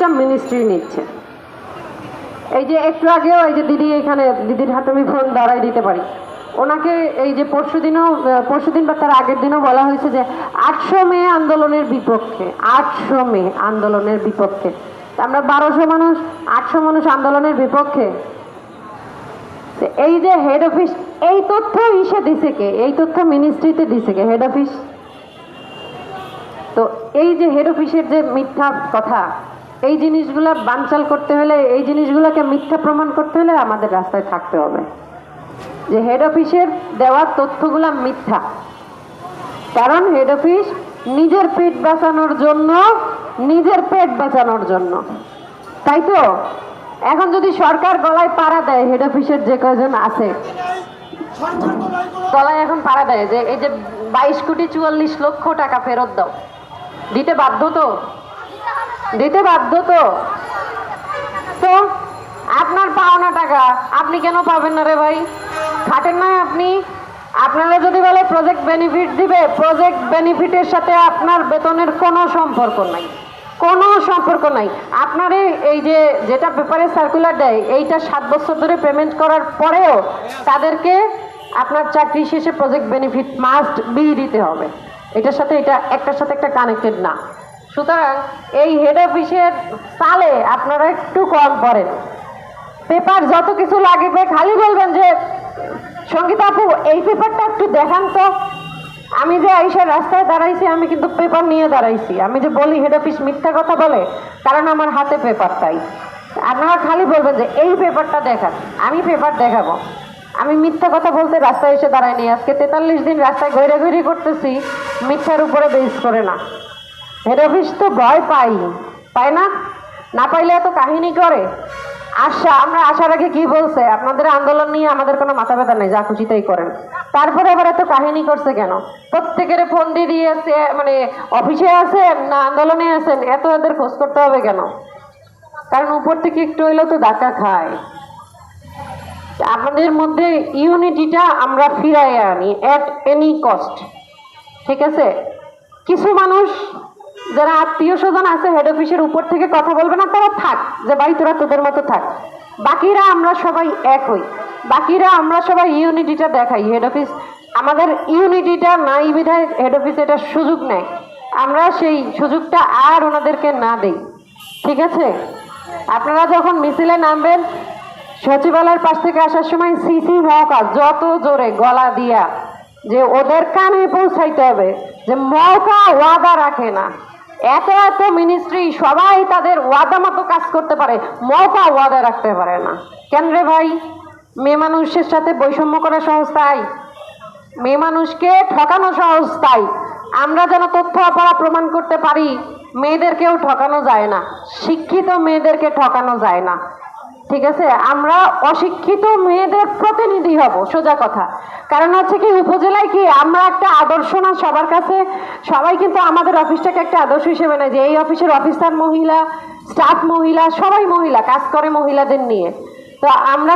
প্রত্যেকটা মিনিস্ট্রি নিচ্ছে। এই যে একটু আগেও এই যে দিদি, এখানে দিদির হাতে আমি ফোন দাঁড়াই দিতে পারি, ওনাকে এই যে পরশুদিন বা তার আগের দিনও বলা হয়েছে যে 800 মে আন্দোলনের বিপক্ষে, 800 মে আন্দোলনের বিপক্ষে। আমরা 1200 মানুষ, 800 মানুষ আন্দোলনের বিপক্ষে। এই যে হেড অফিস, এই তথ্য ইসে দিছে কে? এই তথ্য মিনিস্ট্রিতে দিছে কে? Head office. তো এই যে হেড অফিসের যে মিথ্যা কথা, এই জিনিসগুলা বানচাল করতে হলে, এই জিনিসগুলোকে মিথ্যা প্রমাণ করতে হলে আমাদের রাস্তায় থাকতে হবে যে হেড অফিসের দেওয়া তথ্যগুলা মিথ্যা। কারণ হেড অফিস নিজের পেট বাঁচানোর জন্য, তাই তো? এখন যদি সরকার গলায় পাড়া দেয়, হেড অফিসের যে কয়জন আছে গলায় এখন পাড়া দেয় যে এই যে 22,44,00,000 টাকা ফেরত দাও, দিতে বাধ্য তো? তো আপনার পাওনা টাকা আপনি কেন পাবেন না রে ভাই? খাটেন না আপনি? আপনারা যদি বলে প্রজেক্ট বেনিফিট দিবে, প্রজেক্ট বেনিফিটের সাথে আপনার বেতনের কোনো সম্পর্ক নাই। আপনার এই যে যেটা পেপারে সার্কুলার দেয়, এইটা 7 বছর ধরে পেমেন্ট করার পরেও তাদেরকে আপনার চাকরি শেষে প্রজেক্ট বেনিফিট মাস্ট বি দিতে হবে। এটার সাথে এটা একটার সাথে একটা কানেক্টেড না। সুতরাং এই হেড অফিসের সালে আপনারা একটু কম পড়েন। পেপার যত কিছু লাগবে খালি বলবেন যে সঙ্গীতা আপু এই পেপারটা একটু দেখান তো। আমি যে আইসা রাস্তায় দাঁড়াইছি, আমি কিন্তু পেপার নিয়ে দাঁড়াইছি। আমি যে বলি হেড অফিস মিথ্যা কথা বলে, কারণ আমার হাতে পেপার। তাই আপনারা খালি বলবেন যে এই পেপারটা দেখান, আমি পেপার দেখাবো। আমি মিথ্যা কথা বলতে রাস্তায় এসে দাঁড়াইনি। আজকে 43 দিন রাস্তায় ঘুরে করতেছি মিথ্যার উপরে বেস করে না। হেড অফিস তো ভয় পায় না? না পাইলে এত কাহিনী করে। আমরা আসার আগে কি বলছে? আপনাদের আন্দোলন নিয়ে আমাদের কোনো মাথা ব্যথা নেই, যা খুশি তাই করেন। তারপরে আবার এত কাহিনী করছে কেন? প্রত্যেকের ফোন দিয়ে দিয়েছে, মানে অফিসে আছেন না আন্দোলনে আছেন, এত এদের খোঁজ করতে হবে কেন? কারণ উপর থেকে একটু হইলেও তো ধাক্কা খায়। আমাদের মধ্যে ইউনিটিটা আমরা ফিরাই আনি এট এনি কস্ট, ঠিক আছে? কিছু মানুষ যারা আত্মীয় স্বজন আছে হেড অফিসের উপর থেকে কথা বলবে না, তারা থাক, যে ভাই তোরা তোদের মতো থাক। বাকিরা আমরা সবাই এক হই, বাকিরা আমরা সবাই ইউনিটিটা দেখাই। হেড অফিস আমাদের ইউনিটিটা নাই বিধায় হেড অফিস এটা সুযোগ নেয়, আমরা সেই সুযোগটা আর ওনাদেরকে না দেই, ঠিক আছে? আপনারা যখন মিছিলে নামবেন, সচিবালয়ের পাশ থেকে আসার সময় সিসি মৌকা যত জোরে গলা দিয়া যে ওদের কানে পৌঁছাইতে হবে যে মৌকা ওয়াদা রাখে না। এত মিনিস্ট্রি সবাই তাদের ওয়াদা মতো কাজ করতে পারে, মৌকা ওয়াদা রাখতে পারে না কেন রে ভাই? মেয়ে মানুষের সাথে বৈষম্য করা সহজ তাই? মেয়ে মানুষকে ঠকানো সহজ তাই? আমরা যেন তথ্য অপরা প্রমাণ করতে পারি মেয়েদেরকেও ঠকানো যায় না, শিক্ষিত মেয়েদেরকে ঠকানো যায় না, ঠিক আছে? আমরা অশিক্ষিত মেয়েদের প্রতিনিধি হব, সোজা কথা। কারণ হচ্ছে কি, উপজেলায় কি আমরা একটা আদর্শ না সবার কাছে? সবাই কিন্তু আমাদের অফিসটাকে একটা আদর্শ হিসেবে নেয় যে এই অফিসের অফিসার মহিলা, স্টাফ মহিলা, সবাই মহিলা, কাজ করে মহিলাদের নিয়ে। তো আমরা